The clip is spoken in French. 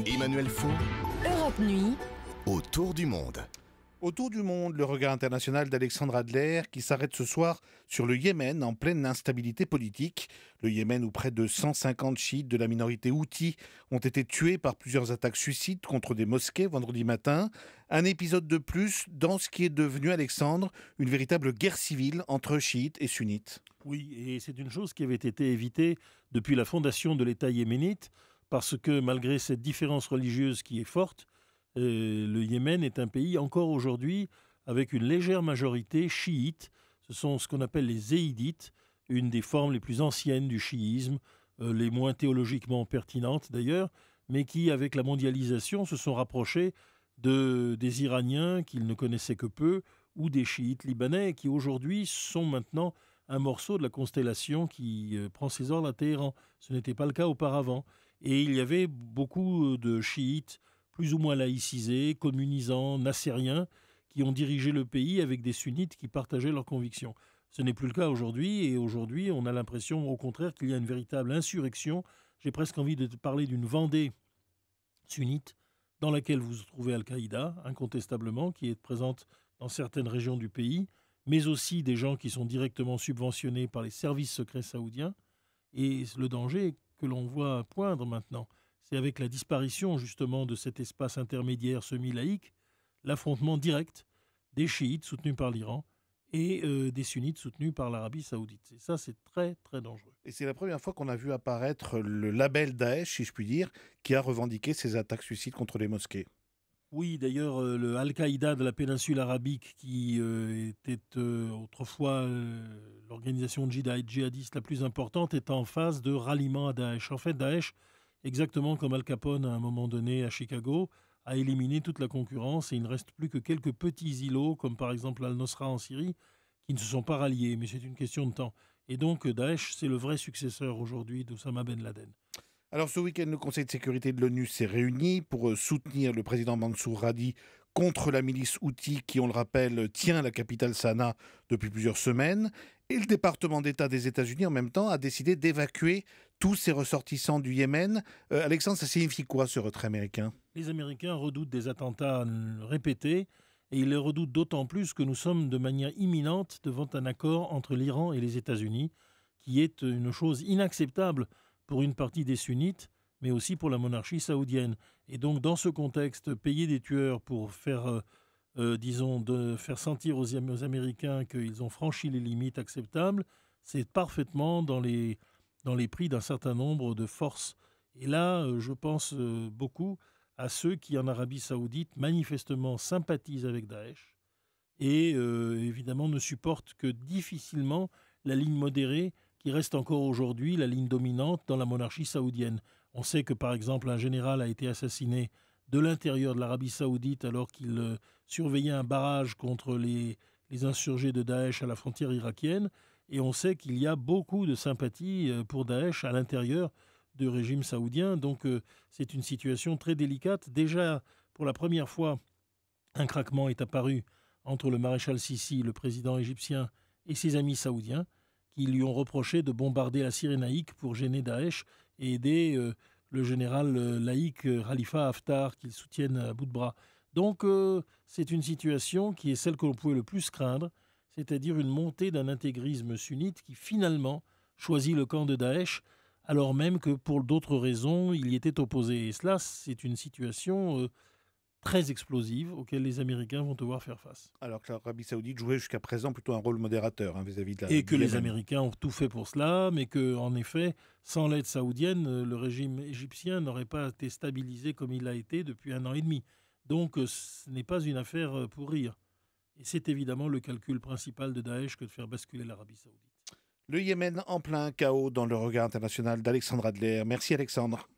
Emmanuel Faux, Europe Nuit, autour du monde. Autour du monde, le regard international d'Alexandre Adler qui s'arrête ce soir sur le Yémen en pleine instabilité politique. Le Yémen où près de 150 chiites de la minorité Houthi ont été tués par plusieurs attaques suicides contre des mosquées vendredi matin. Un épisode de plus dans ce qui est devenu, Alexandre, une véritable guerre civile entre chiites et sunnites. Oui, et c'est une chose qui avait été évitée depuis la fondation de l'État yéménite, parce que malgré cette différence religieuse qui est forte, le Yémen est un pays encore aujourd'hui avec une légère majorité chiite. Ce sont ce qu'on appelle les zéidites, une des formes les plus anciennes du chiisme, les moins théologiquement pertinentes d'ailleurs, mais qui, avec la mondialisation, se sont rapprochés des Iraniens qu'ils ne connaissaient que peu, ou des chiites libanais, qui aujourd'hui sont maintenant un morceau de la constellation qui prend ses ordres à Téhéran. Ce n'était pas le cas auparavant. Et il y avait beaucoup de chiites plus ou moins laïcisés, communisants, nassériens, qui ont dirigé le pays avec des sunnites qui partageaient leurs convictions. Ce n'est plus le cas aujourd'hui, et aujourd'hui, on a l'impression, au contraire, qu'il y a une véritable insurrection. J'ai presque envie de parler d'une Vendée sunnite, dans laquelle vous trouvez Al-Qaïda, incontestablement, qui est présente dans certaines régions du pays, mais aussi des gens qui sont directement subventionnés par les services secrets saoudiens. Et le danger que l'on voit poindre maintenant, c'est avec la disparition justement de cet espace intermédiaire semi-laïque, l'affrontement direct des chiites soutenus par l'Iran et des sunnites soutenus par l'Arabie saoudite. Et ça, c'est très, très dangereux. Et c'est la première fois qu'on a vu apparaître le label Daesh, si je puis dire, qui a revendiqué ces attaques suicides contre les mosquées. Oui, d'ailleurs, le Al-Qaïda de la péninsule arabique, qui était autrefois l'organisation djihadiste la plus importante, est en phase de ralliement à Daesh. En fait, Daesh, exactement comme Al Capone à un moment donné à Chicago, a éliminé toute la concurrence et il ne reste plus que quelques petits îlots, comme par exemple Al-Nosra en Syrie, qui ne se sont pas ralliés, mais c'est une question de temps. Et donc, Daesh, c'est le vrai successeur aujourd'hui d'Oussama Ben Laden. Alors ce week-end, le Conseil de sécurité de l'ONU s'est réuni pour soutenir le président Mansour Hadi contre la milice Houthi qui, on le rappelle, tient la capitale Sanaa depuis plusieurs semaines. Et le département d'État des États-Unis, en même temps, a décidé d'évacuer tous ses ressortissants du Yémen. Alexandre, ça signifie quoi ce retrait américain ? Les Américains redoutent des attentats répétés et ils les redoutent d'autant plus que nous sommes de manière imminente devant un accord entre l'Iran et les États-Unis qui est une chose inacceptable pour une partie des sunnites, mais aussi pour la monarchie saoudienne. Et donc, dans ce contexte, payer des tueurs pour faire, faire sentir aux Américains qu'ils ont franchi les limites acceptables, c'est parfaitement dans les prix d'un certain nombre de forces. Et là, je pense beaucoup à ceux qui, en Arabie saoudite, manifestement sympathisent avec Daesh et évidemment ne supportent que difficilement la ligne modérée qui reste encore aujourd'hui la ligne dominante dans la monarchie saoudienne. On sait que, par exemple, un général a été assassiné de l'intérieur de l'Arabie saoudite alors qu'il surveillait un barrage contre les insurgés de Daesh à la frontière irakienne. Et on sait qu'il y a beaucoup de sympathie pour Daesh à l'intérieur du régime saoudien. Donc, c'est une situation très délicate. Déjà, pour la première fois, un craquement est apparu entre le maréchal Sissi, le président égyptien, et ses amis saoudiens, qui lui ont reproché de bombarder la Cyrénaïque pour gêner Daesh et aider le général laïque Khalifa Haftar qu'ils soutiennent à bout de bras. Donc c'est une situation qui est celle que l'on pouvait le plus craindre, c'est-à-dire une montée d'un intégrisme sunnite qui finalement choisit le camp de Daesh, alors même que pour d'autres raisons il y était opposé. Et cela, c'est une situation très explosive auxquelles les Américains vont devoir faire face. Alors que l'Arabie saoudite jouait jusqu'à présent plutôt un rôle modérateur vis-à-vis de la... Et que les Américains ont tout fait pour cela, mais que, en effet, sans l'aide saoudienne, le régime égyptien n'aurait pas été stabilisé comme il l'a été depuis 1 an et demi. Donc ce n'est pas une affaire pour rire. Et c'est évidemment le calcul principal de Daesh que de faire basculer l'Arabie saoudite. Le Yémen en plein chaos dans le regard international d'Alexandre Adler. Merci Alexandre.